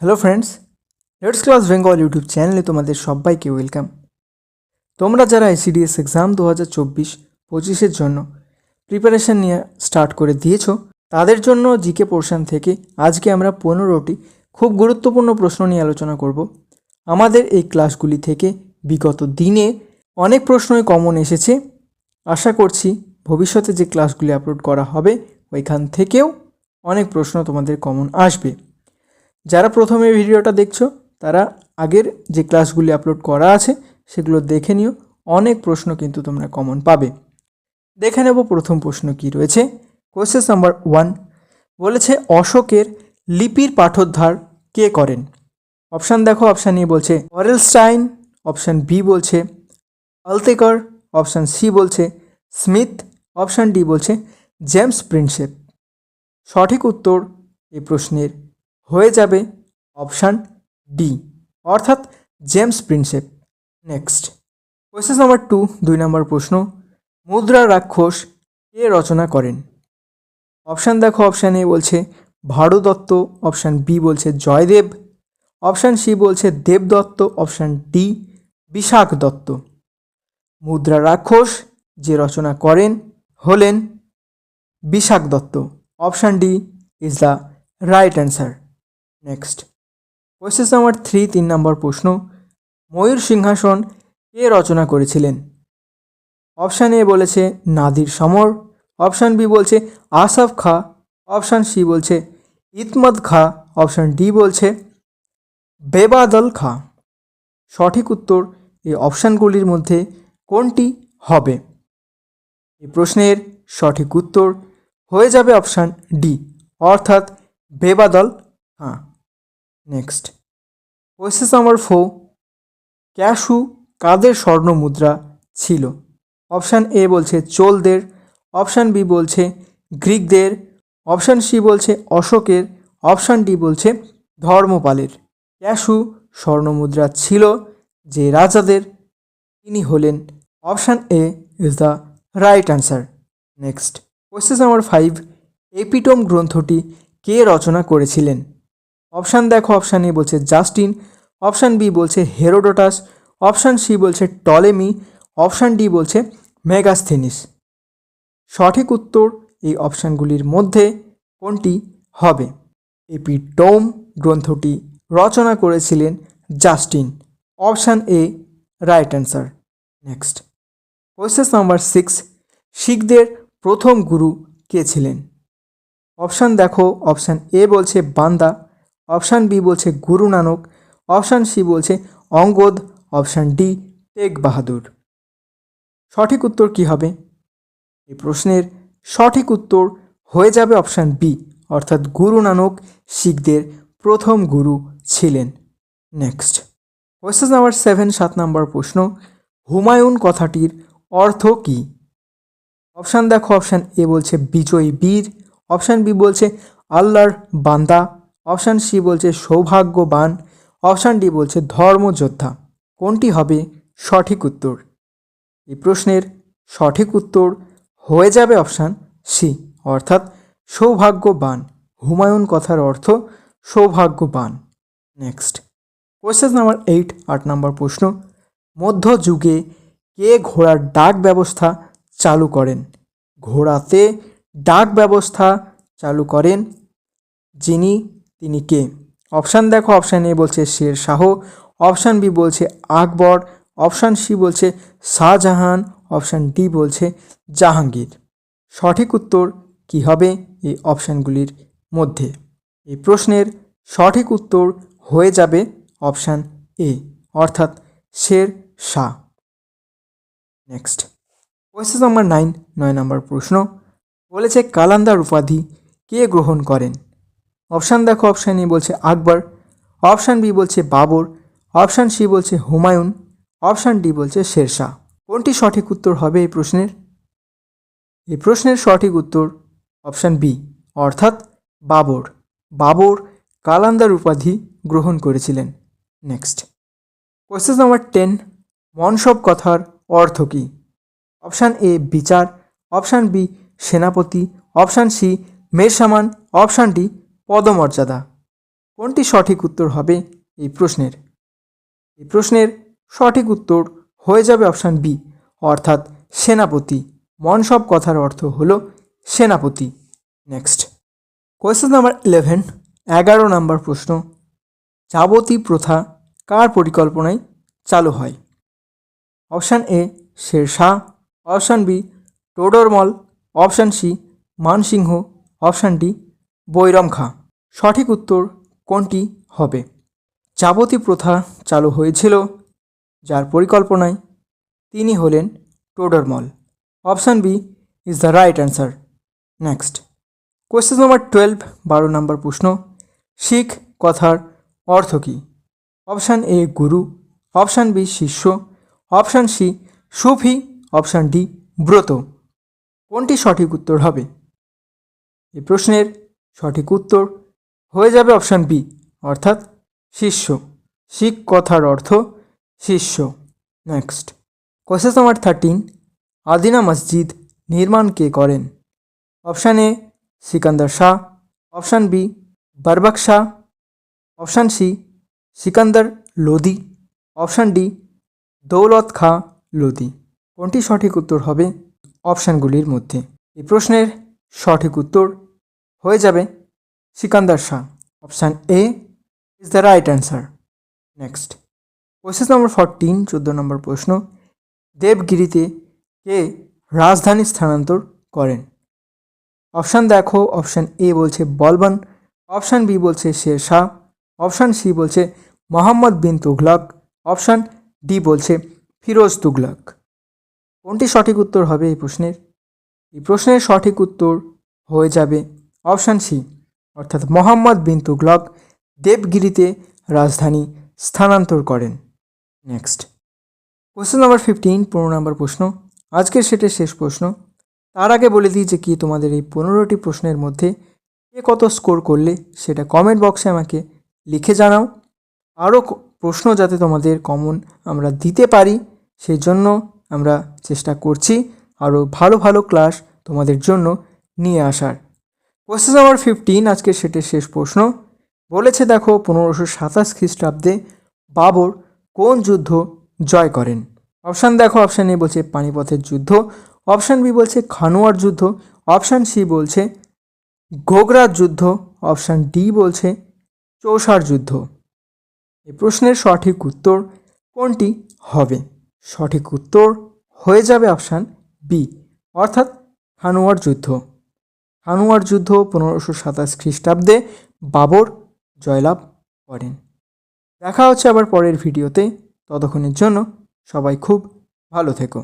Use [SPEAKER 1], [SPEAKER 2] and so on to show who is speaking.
[SPEAKER 1] Hello friends, let's class Bengal YouTube চ্যানেলে তোমাদের সবাইকে ওয়েলকাম। তোমরা যারা এসিডিএস এক্সাম 2024-25 জন্য প্রিপারেশান নিয়ে স্টার্ট করে দিয়েছো, তাদের জন্য জিকে পোর্শন থেকে আজকে আমরা 15টি খুব গুরুত্বপূর্ণ প্রশ্ন নিয়ে আলোচনা করব। আমাদের এই ক্লাসগুলি থেকে বিগত দিনে অনেক প্রশ্নই কমন এসেছে। আশা করছি ভবিষ্যতে যে ক্লাসগুলি আপলোড করা হবে ওইখান থেকেও অনেক প্রশ্ন তোমাদের কমন আসবে। যারা প্রথমে ভিডিওটা দেখছো তারা আগের যে ক্লাসগুলি আপলোড করা আছে সেগুলো দেখে নিও, অনেক প্রশ্ন কিন্তু তোমরা কমন পাবে। দেখে নেব প্রথম প্রশ্ন কি রয়েছে। কোয়েশ্চেন নাম্বার 1 বলেছে অশোকের লিপির পাঠোদ্ধার কে করেন? অপশান দেখো, অপশান এ বলছে অরেলস্টাইন, অপশান বি বলছে আলতেকর, অপশান সি বলছে স্মিথ, অপশান ডি বলছে জেমস প্রিন্সেপ। সঠিক উত্তর এই প্রশ্নের হয়ে যাবে অপশান ডি, অর্থাৎ James Prinsep. Next question number 2, 2 নম্বর প্রশ্ন, মুদ্রা রাক্ষস কে রচনা করেন? অপশান দেখো, অপশান এ বলছে ভারুদত্ত, অপশান বি বলছে জয়দেব, অপশান সি বলছে দেবদত্ত, অপশান ডি বিশাখ দত্ত। মুদ্রা রাক্ষস যে রচনা করেন হলেন Bishakh Dutta. Option D is the right answer. Next question number 3, 3 নম্বর প্রশ্ন, ময়ূর সিংহাসন কে রচনা করেছিলেন? অপশান এ বলেছে নাদির সমর, অপশান বি বলছে আসাফ খা, অপশান সি বলছে ইতমদ খা, অপশান ডি বলছে বেবাদল খা। সঠিক উত্তর এই অপশানগুলির মধ্যে কোনটি হবে? এই প্রশ্নের সঠিক উত্তর হয়ে যাবে অপশান ডি, অর্থাৎ বেবাদল খা। নেক্সট কোয়েশ্চেন নাম্বার 4, ক্যাশু কাদের স্বর্ণ মুদ্রা ছিল? অপশান এ বলছে চোলদের, অপশান বি বলছে গ্রিকদের, অপশান সি বলছে অশোকের, অপশান ডি বলছে ধর্মপালের। ক্যাশু স্বর্ণ মুদ্রা ছিল যে রাজাদের, তিনি হলেন option A is the right answer. Next question number 5, epitome গ্রন্থটি কে রচনা করেছিলেন? অপশান দেখো, অপশান এ বলছে জাস্টিন, অপশান বি বলছে হেরোডোটাস, অপশান সি বলছে টলেমি, অপশান ডি বলছে মেগাস্থেনিস। সঠিক উত্তর এই অপশানগুলির মধ্যে কোনটি হবে? এপিটোম গ্রন্থটি রচনা করেছিলেন Justin. Option A right answer. Next question number 6, শিখদের প্রথম গুরু কে ছিলেন? অপশান দেখো, অপশান এ বলছে বান্দা, অপশান বি বলছে গুরু নানক, অপশান সি বলছে অঙ্গদ, অপশান ডি তেগ বাহাদুর। সঠিক উত্তর কি হবে? এই প্রশ্নের সঠিক উত্তর হয়ে যাবে অপশান বি, অর্থাৎ গুরু নানক শিখদের প্রথম গুরু ছিলেন। নেক্সট কোয়েশ্চেন নাম্বার 7, 7 নম্বর প্রশ্ন, হুমায়ুন কথাটির অর্থ কী? অপশান দেখো, অপশান এ বলছে বিজয়ী বীর, অপশান বি বলছে আল্লাহর বান্দা, অপশান সি বলছে সৌভাগ্যবান, অপশান ডি বলছে ধর্মযোদ্ধা। কোনটি হবে সঠিক উত্তর? এই প্রশ্নের সঠিক উত্তর হয়ে যাবে অপশান সি, অর্থাৎ সৌভাগ্যবান। হুমায়ুন কথার অর্থ সৌভাগ্যবান। নেক্সট কোয়েশ্চেন নাম্বার 8, 8 নম্বর প্রশ্ন, মধ্যযুগে কে ঘোড়ার ডাক ব্যবস্থা চালু করেন? ঘোড়াতে ডাক ব্যবস্থা চালু করেন তিনি কে? অপশান দেখো, অপশান এ বলছে শের শাহ, অপশান বি বলছে আকবর, অপশান সি বলছে শাহজাহান, অপশান ডি বলছে জাহাঙ্গীর। সঠিক উত্তর কি হবে এই অপশানগুলির মধ্যে? এই প্রশ্নের সঠিক উত্তর হয়ে যাবে অপশান এ, অর্থাৎ Sher Shah. Next question number 9, 9 নম্বর প্রশ্ন, বলেছে কালান্দার উপাধি কে গ্রহণ করেন? অপশান দেখো, অপশান এ বলছে আকবর, অপশান বি বলছে বাবর, অপশান সি বলছে হুমায়ুন, অপশান ডি বলছে শেরশাহ। কোনটি সঠিক উত্তর হবে এই প্রশ্নের? এই প্রশ্নের সঠিক উত্তর অপশান বি, অর্থাৎ বাবর। বাবর কালান্দার উপাধি গ্রহণ করেছিলেন। নেক্সট কোয়েশ্চেন নাম্বার 10, মনসব কথার অর্থ কী? অপশান এ বিচার, অপশান বি সেনাপতি, অপশান সি মেরসামান, অপশান ডি পদমর্যাদা। কোনটি সঠিক উত্তর হবে এই প্রশ্নের? এই প্রশ্নের সঠিক উত্তর হয়ে যাবে অপশান বি, অর্থাৎ সেনাপতি। মনসব কথার অর্থ হলো সেনাপতি। নেক্সট কোয়েশ্চেন নাম্বার 11, 11 নম্বর প্রশ্ন। যাবতী প্রথা কার পরিকল্পনায় চালু হয়? Option A Sher Shah, option B Todarmal, option C Man Singh, option D Bairam Khan. সঠিক উত্তর কোনটি হবে? যাবতী প্রথা চালু হয়েছিল যার পরিকল্পনায়, তিনি হলেন Todarmal. Option B is the right answer. Next question number 12, 12 নম্বর প্রশ্ন। শিখ কথার অর্থ কী? অপশান এ গুরু, অপশান বি শিষ্য, অপশান সি সুফি, অপশান ডি ব্রত। কোনটি সঠিক উত্তর হবে? এই প্রশ্নের সঠিক উত্তর হয়ে যাবে অপশান বি, অর্থাৎ শিষ্য। শিখ কথার অর্থ শিষ্য। নেক্সট কোয়েশ্চেন নাম্বার 13, আদিনা মসজিদ নির্মাণ কে করেন? Option A Sikandar Shah, option B Barbak Shah, option C Sikandar Lodi, option D Daulat Khan Lodi. কোনটি সঠিক উত্তর হবে অপশানগুলির মধ্যে? এই প্রশ্নের সঠিক উত্তর হয়ে যাবে Sikandar Shah. Option A is the right answer. Next question number 14, 14 নম্বর প্রশ্ন। দেবগিরিতে কে রাজধানী স্থানান্তর করেন? অপশান দেখো, অপশান এ বলছে বলবন, অপশান বি বলছে শেরশাহ, অপশান সি বলছে মোহাম্মদ বিন তুগলক, অপশান ডি বলছে ফিরোজ তুগলক। কোনটি সঠিক উত্তর হবে এই প্রশ্নের? এই প্রশ্নের সঠিক উত্তর হয়ে যাবে অপশান সি, অর্থাৎ মোহাম্মদ বিন তুগলক দেবগিরিতে রাজধানী স্থানান্তর করেন। নেক্সট কোয়েশ্চেন নাম্বার 15, 15 নম্বর প্রশ্ন। আজকের সেটের শেষ প্রশ্ন। তার আগে বলে দিই যে কি তোমাদের এই 15টি প্রশ্নের মধ্যে কে কত স্কোর করলে সেটা কমেন্ট বক্সে আমাকে লিখে জানাও। আরও প্রশ্ন যাতে তোমাদের কমন আমরা দিতে পারি সেই জন্য আমরা চেষ্টা করছি আরও ভালো ভালো ক্লাস তোমাদের জন্য নিয়ে আসার। কোয়েশ্চেন নাম্বার 15, আজকের সেটের শেষ প্রশ্ন বলেছে দেখো 1527 খ্রিস্টাব্দে বাবর কোন যুদ্ধ জয় করেন? অপশান দেখো, অপশান এ বলছে পানিপথের যুদ্ধ, অপশান বি বলছে খানুয়ার যুদ্ধ, অপশান সি বলছে গোগরার যুদ্ধ, অপশান ডি বলছে চৌসার যুদ্ধ। এই প্রশ্নের সঠিক উত্তর কোনটি হবে? সঠিক উত্তর হয়ে যাবে অপশান বি, অর্থাৎ খানুয়ার যুদ্ধ। খানুয়ার যুদ্ধ 1527 খ্রিস্টাব্দে বাবর জয়লাভ করেন। দেখা হচ্ছে আবার পরের ভিডিওতে। ততক্ষণের জন্য সবাই খুব ভালো থেকো।